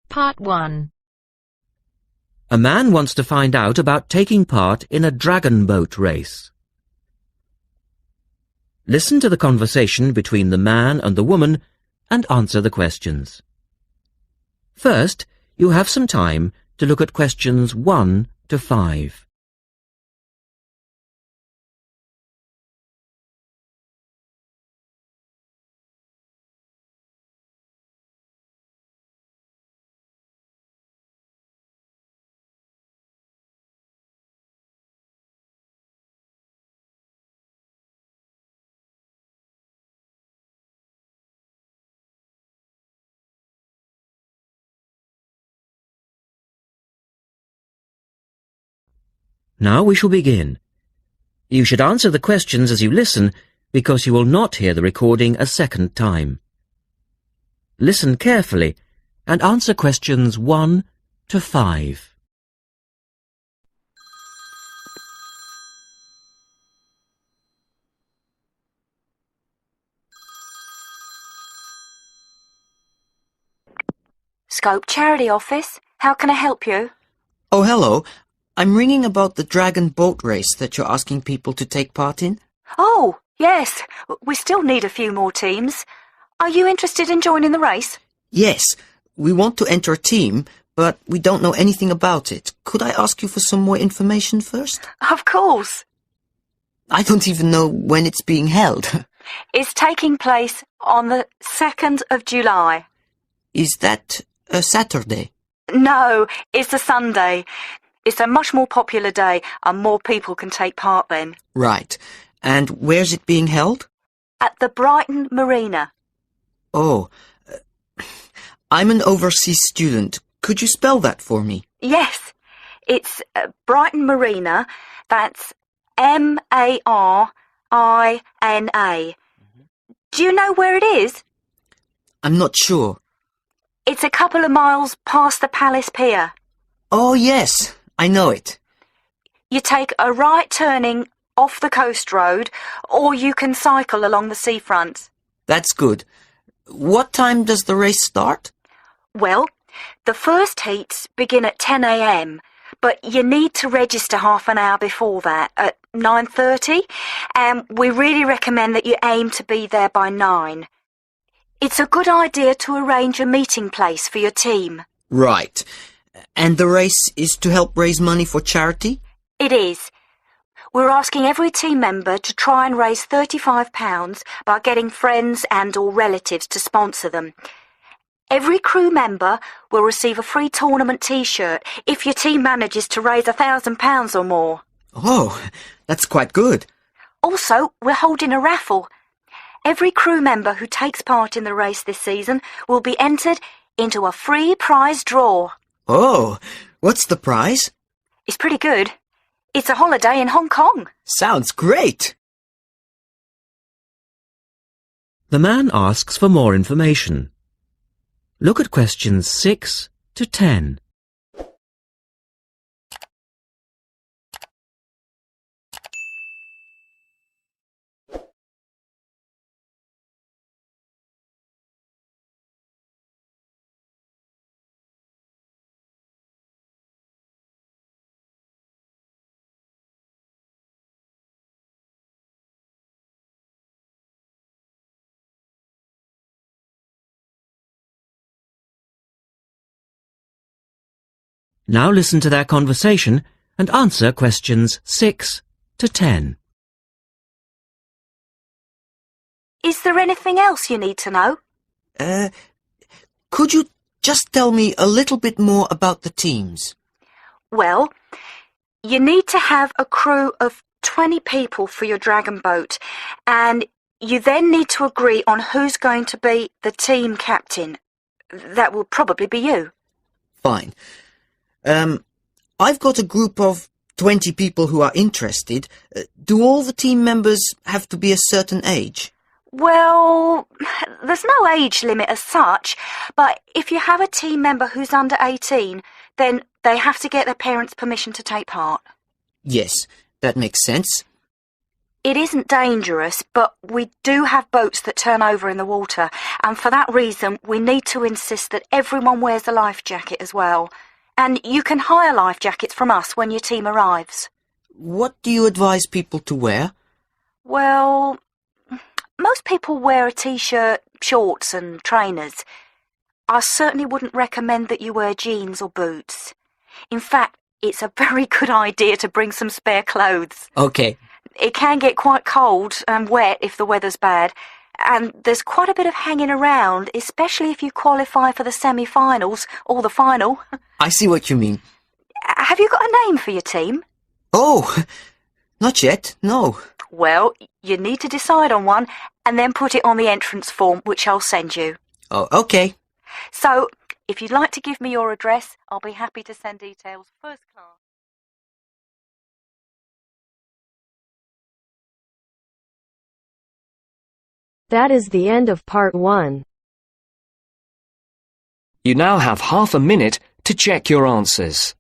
Part 1. A man wants to find out about taking part in a dragon boat race. Listen to the conversation between the man and the woman and answer the questions. First, you have some time to look at questions 1 to 5. Now we shall begin. You should answer the questions as you listen, because you will not hear the recording a second time. Listen carefully and answer questions 1 to 5. Scope Charity Office. How can I help you? Oh, hello. I'm ringing about the dragon boat race that you're asking people to take part in. Oh, yes. We still need a few more teams. Are you interested in joining the race? Yes, we want to enter a team, but we don't know anything about it. Could I ask you for some more information first? Of course. I don't even know when it's being held. It's taking place on the 2nd of July. Is that a Saturday? No, it's a Sunday. It's a much more popular day and more people can take part then. Right. And where's it being held? At the Brighton Marina. Oh, I'm an overseas student. Could you spell that for me? Yes, it's Brighton Marina. That's Marina. Do you know where it is? I'm not sure. It's a couple of miles past the Palace Pier. Oh, yes, I know it. You take a right turning off the coast road, or you can cycle along the seafront. That's good. What time does the race start? Well, the first heats begin at 10 a.m, but you need to register half an hour before that, at 9:30, and we really recommend that you aim to be there by 9. It's a good idea to arrange a meeting place for your team. Right. And the race is to help raise money for charity? It is. We're asking every team member to try and raise £35 by getting friends and or relatives to sponsor them. Every crew member will receive a free tournament T-shirt if your team manages to raise £1,000 or more. Oh, that's quite good. Also, we're holding a raffle. Every crew member who takes part in the race this season will be entered into a free prize draw. Oh, what's the prize? It's pretty good. It's a holiday in Hong Kong. Sounds great. The man asks for more information. Look at questions 6 to 10. Now listen to their conversation and answer questions 6 to 10. Is there anything else you need to know? Could you just tell me a little bit more about the teams? Well, you need to have a crew of 20 people for your dragon boat, and you then need to agree on who's going to be the team captain. That will probably be you. Fine. I've got a group of 20 people who are interested. Do all the team members have to be a certain age? Well, there's no age limit as such, but if you have a team member who's under 18, then they have to get their parents' permission to take part. Yes, that makes sense. It isn't dangerous, but we do have boats that turn over in the water, and for that reason we need to insist that everyone wears a life jacket as well. And you can hire life jackets from us when your team arrives. What do you advise people to wear? Well, most people wear a t-shirt, shorts and trainers. I certainly wouldn't recommend that you wear jeans or boots. In fact, it's a very good idea to bring some spare clothes. Okay. It can get quite cold and wet if the weather's bad, and there's quite a bit of hanging around, especially if you qualify for the semi-finals or the final. I see what you mean. Have you got a name for your team? Oh, not yet, no. Well, you need to decide on one and then put it on the entrance form, which I'll send you. Oh, okay. So, if you'd like to give me your address, I'll be happy to send details first class. That is the end of part 1. You now have half a minute to check your answers.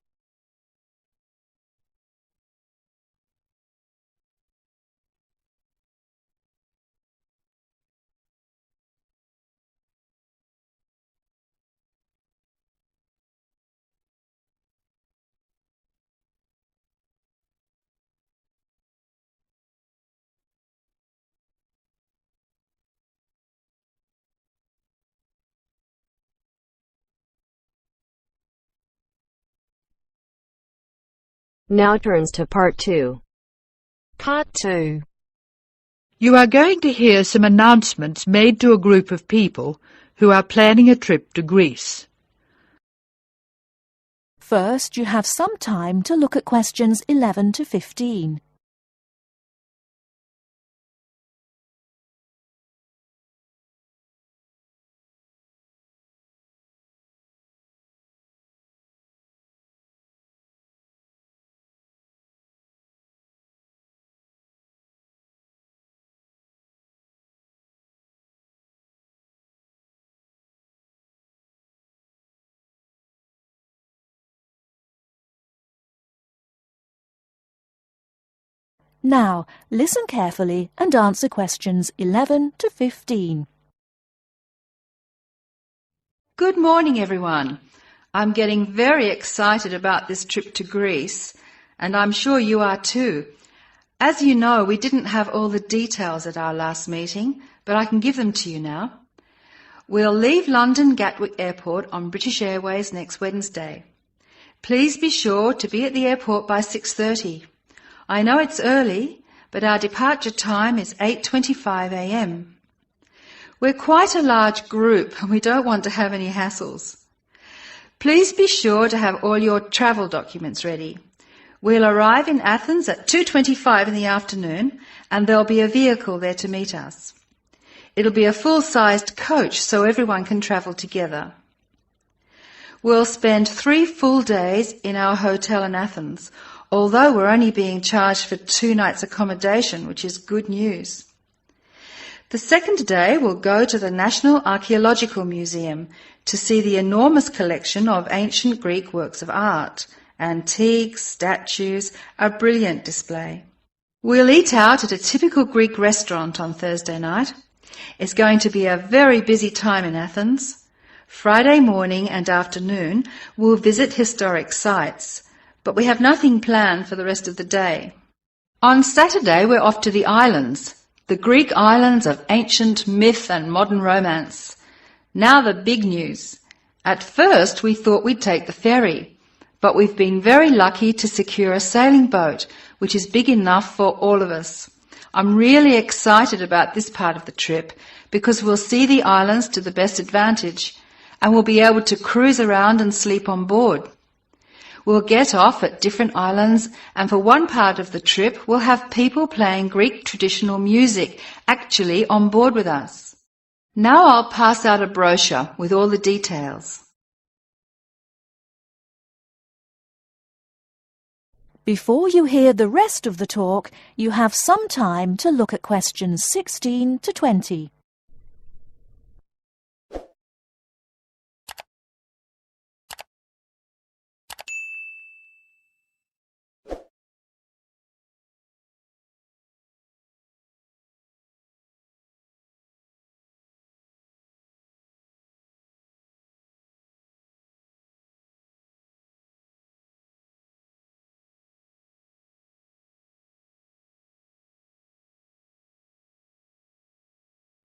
Now turns to part 2. Part 2. You are going to hear some announcements made to a group of people who are planning a trip to Greece. First, you have some time to look at questions 11 to 15. Now, listen carefully and answer questions 11 to 15. Good morning, everyone. I'm getting very excited about this trip to Greece, and I'm sure you are too. As you know, we didn't have all the details at our last meeting, but I can give them to you now. We'll leave London Gatwick Airport on British Airways next Wednesday. Please be sure to be at the airport by 6:30. I know it's early, but our departure time is 8:25 a.m. We're quite a large group and we don't want to have any hassles. Please be sure to have all your travel documents ready. We'll arrive in Athens at 2:25 in the afternoon and there'll be a vehicle there to meet us. It'll be a full-sized coach so everyone can travel together. We'll spend 3 full days in our hotel in Athens, although we're only being charged for 2 nights accommodation, which is good news. The second day we'll go to the National Archaeological Museum to see the enormous collection of ancient Greek works of art, antiques, statues, a brilliant display. We'll eat out at a typical Greek restaurant on Thursday night. It's going to be a very busy time in Athens. Friday morning and afternoon we'll visit historic sites, but we have nothing planned for the rest of the day. On Saturday we're off to the islands, the Greek islands of ancient myth and modern romance. Now the big news. At first we thought we'd take the ferry, but we've been very lucky to secure a sailing boat, which is big enough for all of us. I'm really excited about this part of the trip because we'll see the islands to the best advantage and we'll be able to cruise around and sleep on board. We'll get off at different islands and for one part of the trip we'll have people playing Greek traditional music actually on board with us. Now I'll pass out a brochure with all the details. Before you hear the rest of the talk, you have some time to look at questions 16 to 20.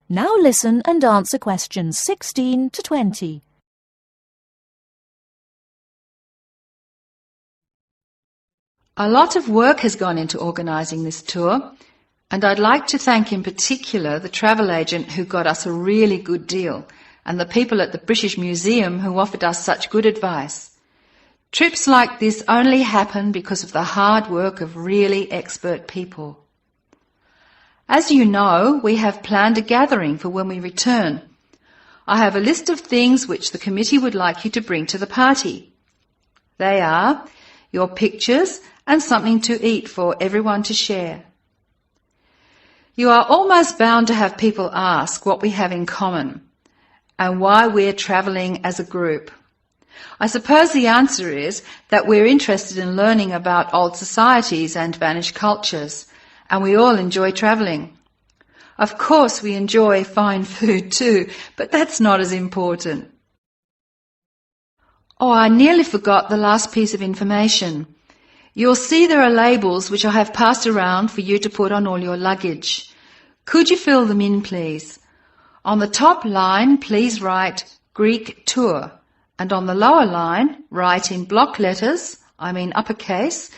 Now listen and answer questions 16 to 20. A lot of work has gone into organising this tour, and I'd like to thank in particular the travel agent who got us a really good deal, and the people at the British Museum who offered us such good advice. Trips like this only happen because of the hard work of really expert people. As you know, we have planned a gathering for when we return. I have a list of things which the committee would like you to bring to the party. They are your pictures and something to eat for everyone to share. You are almost bound to have people ask what we have in common and why we're travelling as a group. I suppose the answer is that we're interested in learning about old societies and vanished cultures, and we all enjoy travelling. Of course we enjoy fine food too, but that's not as important. Oh, I nearly forgot the last piece of information. You'll see there are labels which I have passed around for you to put on all your luggage. Could you fill them in, please? On the top line, please write Greek tour, and on the lower line, write in block letters, I mean uppercase,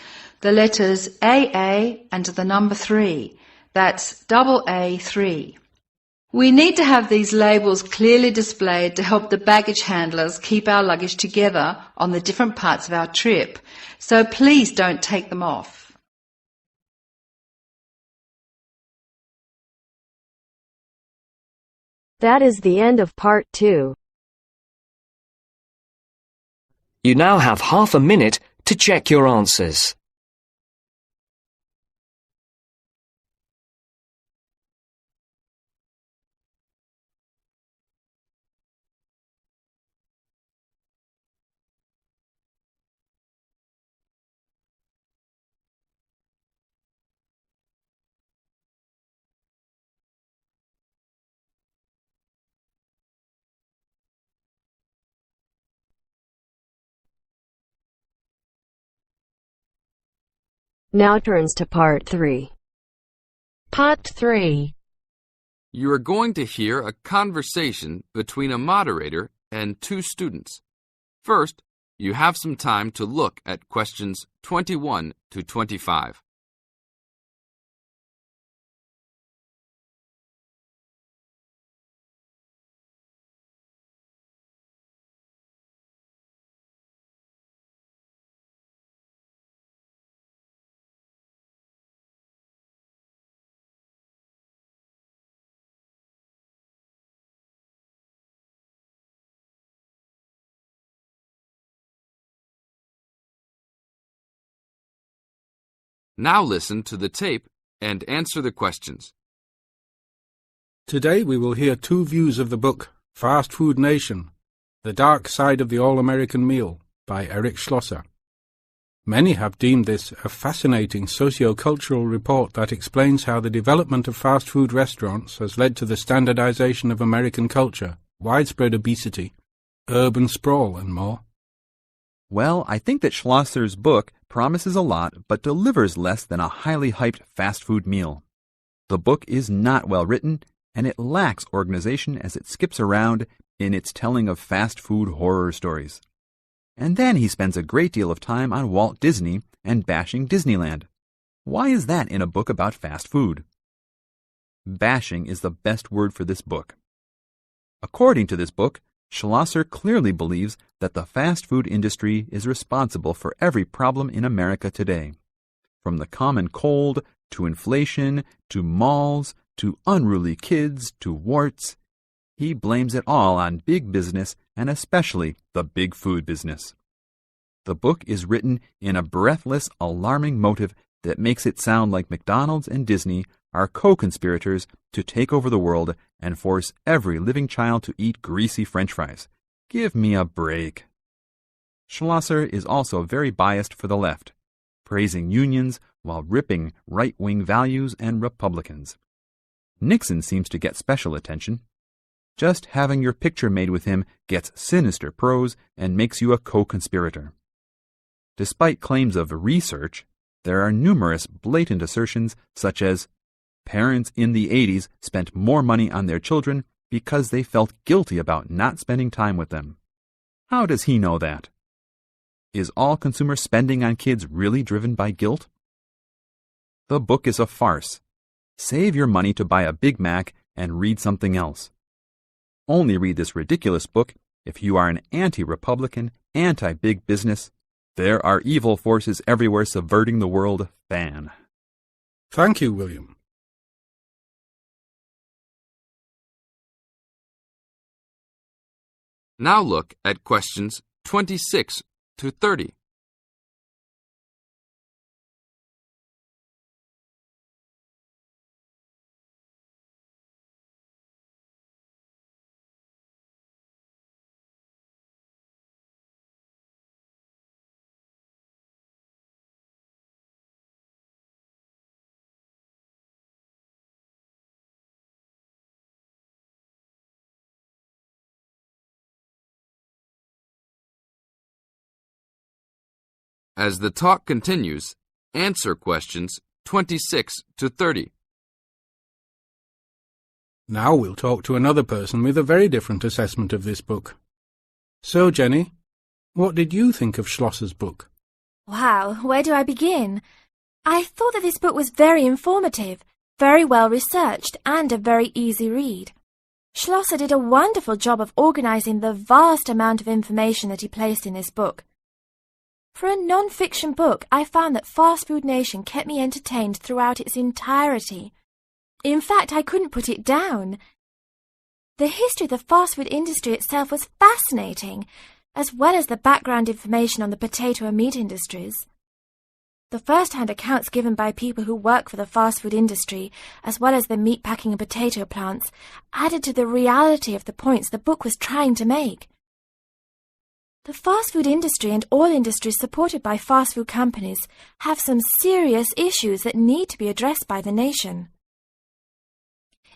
the letters AA and the number 3. That's AA3. We need to have these labels clearly displayed to help the baggage handlers keep our luggage together on the different parts of our trip, so please don't take them off. That is the end of part 2. You now have half a minute to check your answers. Now turns to part 3. Part 3. You are going to hear a conversation between a moderator and 2 students. First, you have some time to look at questions 21 to 25. Now listen to the tape and answer the questions. Today we will hear 2 views of the book Fast Food Nation, The Dark Side of the All-American Meal by Eric Schlosser. Many have deemed this a fascinating socio-cultural report that explains how the development of fast food restaurants has led to the standardization of American culture, widespread obesity, urban sprawl and more. Well, I think that Schlosser's book promises a lot but delivers less than a highly hyped fast food meal. The book is not well written, and it lacks organization as it skips around in its telling of fast food horror stories. And then he spends a great deal of time on Walt Disney and bashing Disneyland. Why is that in a book about fast food? Bashing is the best word for this book. According to this book, Schlosser clearly believes that the fast food industry is responsible for every problem in America today. From the common cold, to inflation, to malls, to unruly kids, to warts, he blames it all on big business and especially the big food business. The book is written in a breathless, alarming motive that makes it sound like McDonald's and Disney are co-conspirators to take over the world and force every living child to eat greasy French fries. Give me a break. Schlosser is also very biased for the left, praising unions while ripping right-wing values and Republicans. Nixon seems to get special attention. Just having your picture made with him gets sinister prose and makes you a co-conspirator. Despite claims of research, there are numerous blatant assertions such as, Parents in the 80s spent more money on their children because they felt guilty about not spending time with them. How does he know that? Is all consumer spending on kids really driven by guilt? The book is a farce. Save your money to buy a Big Mac and read something else. Only read this ridiculous book if you are an anti-Republican, anti-big business, there are evil forces everywhere subverting the world fan. Thank you, William. Now look at questions 26 to 30. As the talk continues, answer questions 26 to 30. Now we'll talk to another person with a very different assessment of this book. So, Jenny, what did you think of Schlosser's book? Wow, where do I begin? I thought that this book was very informative, very well researched, and a very easy read. Schlosser did a wonderful job of organizing the vast amount of information that he placed in this book. For a non-fiction book, I found that Fast Food Nation kept me entertained throughout its entirety. In fact, I couldn't put it down. The history of the fast food industry itself was fascinating, as well as the background information on the potato and meat industries. The first-hand accounts given by people who work for the fast food industry, as well as the meat-packing and potato plants, added to the reality of the points the book was trying to make. The fast food industry and all industries supported by fast food companies have some serious issues that need to be addressed by the nation.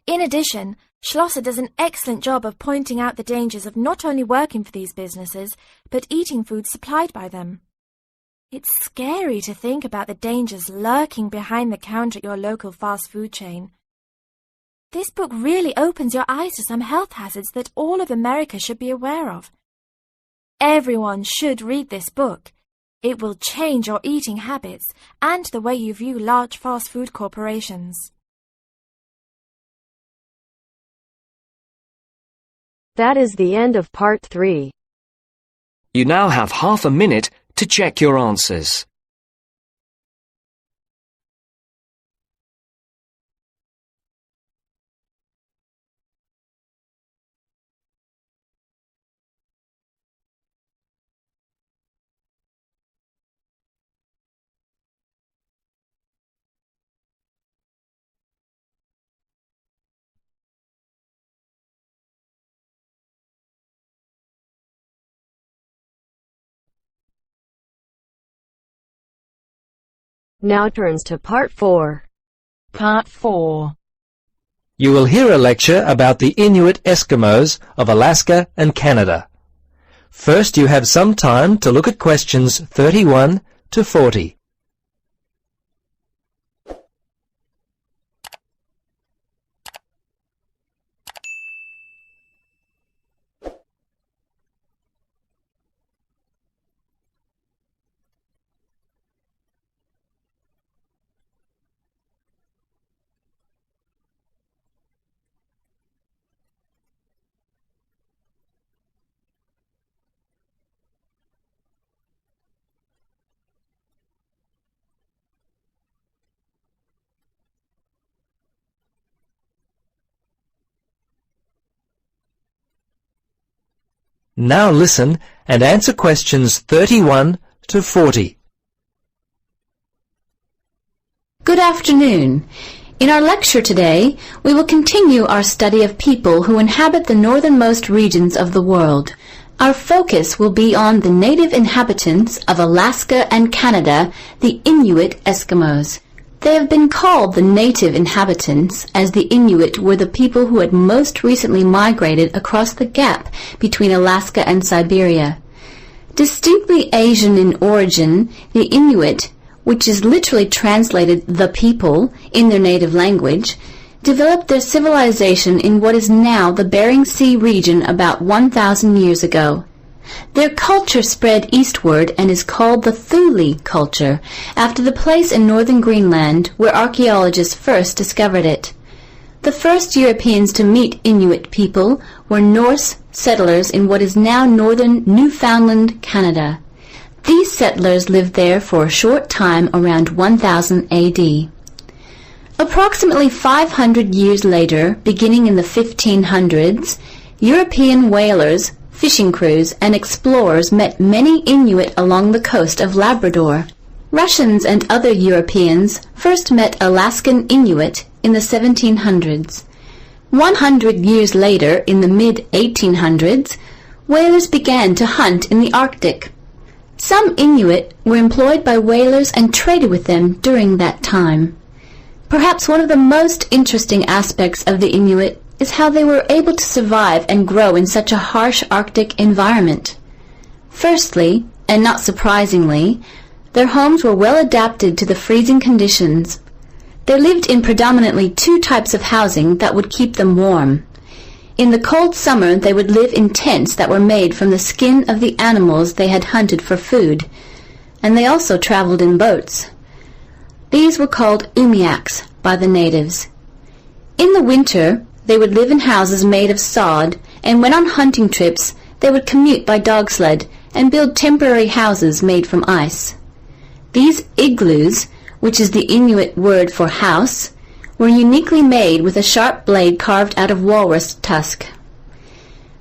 In addition, Schlosser does an excellent job of pointing out the dangers of not only working for these businesses, but eating food supplied by them. It's scary to think about the dangers lurking behind the counter at your local fast food chain. This book really opens your eyes to some health hazards that all of America should be aware of. Everyone should read this book. It will change your eating habits and the way you view large fast food corporations. That is the end of part 3. You now have half a minute to check your answers. Now turns to part 4. Part 4. You will hear a lecture about the Inuit Eskimos of Alaska and Canada. First, you have some time to look at questions 31 to 40. Now listen and answer questions 31 to 40. Good afternoon. In our lecture today, we will continue our study of people who inhabit the northernmost regions of the world. Our focus will be on the native inhabitants of Alaska and Canada, the Inuit Eskimos. They have been called the native inhabitants, as the Inuit were the people who had most recently migrated across the gap between Alaska and Siberia. Distinctly Asian in origin, the Inuit which is literally translated the people in their native language, developed their civilization in what is now the Bering Sea region about 1,000 years ago. Their culture spread eastward and is called the Thule culture, after the place in northern Greenland where archaeologists first discovered it. The first Europeans to meet Inuit people were Norse settlers in what is now northern Newfoundland, Canada. These settlers lived there for a short time around 1000 AD. Approximately 500 years later, beginning in the 1500s, European whalers, fishing crews, and explorers met many Inuit along the coast of Labrador. Russians and other Europeans first met Alaskan Inuit in the 1700s. 100 years later, in the mid-1800s, whalers began to hunt in the Arctic. Some Inuit were employed by whalers and traded with them during that time. Perhaps one of the most interesting aspects of the Inuit is how they were able to survive and grow in such a harsh Arctic environment. Firstly, and not surprisingly, their homes were well adapted to the freezing conditions. They lived in predominantly two types of housing that would keep them warm. In the cold summer, they would live in tents that were made from the skin of the animals they had hunted for food, and they also traveled in boats. These were called umiaks by the natives. In the winter, they would live in houses made of sod, and when on hunting trips, they would commute by dog sled and build temporary houses made from ice. These igloos, which is the Inuit word for house, were uniquely made with a sharp blade carved out of walrus tusk.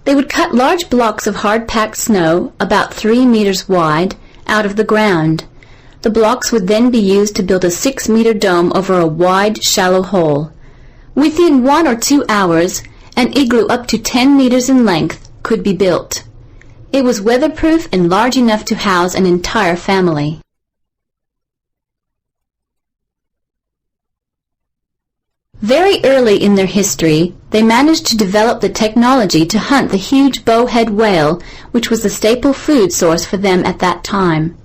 They would cut large blocks of hard-packed snow, about 3 meters wide, out of the ground. The blocks would then be used to build a 6-meter dome over a wide, shallow hole. Within 1 or 2 hours, an igloo up to 10 meters in length could be built. It was weatherproof and large enough to house an entire family. Very early in their history, they managed to develop the technology to hunt the huge bowhead whale, which was the staple food source for them at that time.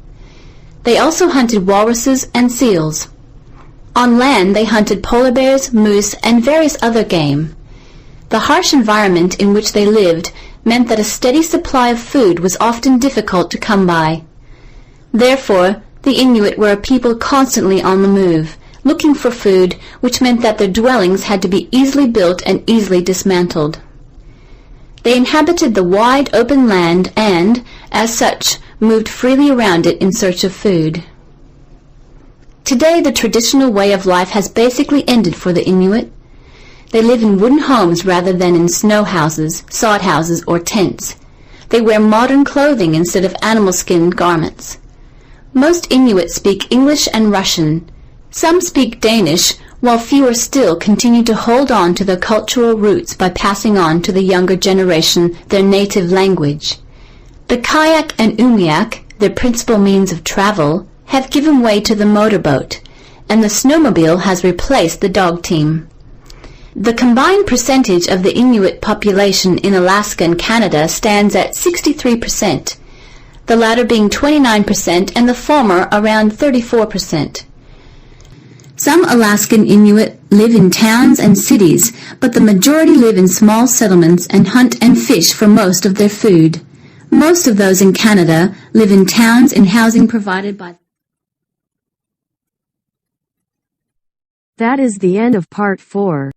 They also hunted walruses and seals. On land, they hunted polar bears, moose, and various other game. The harsh environment in which they lived meant that a steady supply of food was often difficult to come by. Therefore, the Inuit were a people constantly on the move, looking for food, which meant that their dwellings had to be easily built and easily dismantled. They inhabited the wide open land and, as such, moved freely around it in search of food. Today, the traditional way of life has basically ended for the Inuit. They live in wooden homes rather than in snow houses, sod houses, or tents. They wear modern clothing instead of animal skin garments. Most Inuit speak English and Russian. Some speak Danish, while fewer still continue to hold on to their cultural roots by passing on to the younger generation their native language. The kayak and umiak, their principal means of travel, have given way to the motorboat, and the snowmobile has replaced the dog team. The combined percentage of the Inuit population in Alaska and Canada stands at 63%, the latter being 29% and the former around 34%. Some Alaskan Inuit live in towns and cities, but the majority live in small settlements and hunt and fish for most of their food. Most of those in Canada live in towns and housing provided by... That is the end of part 4.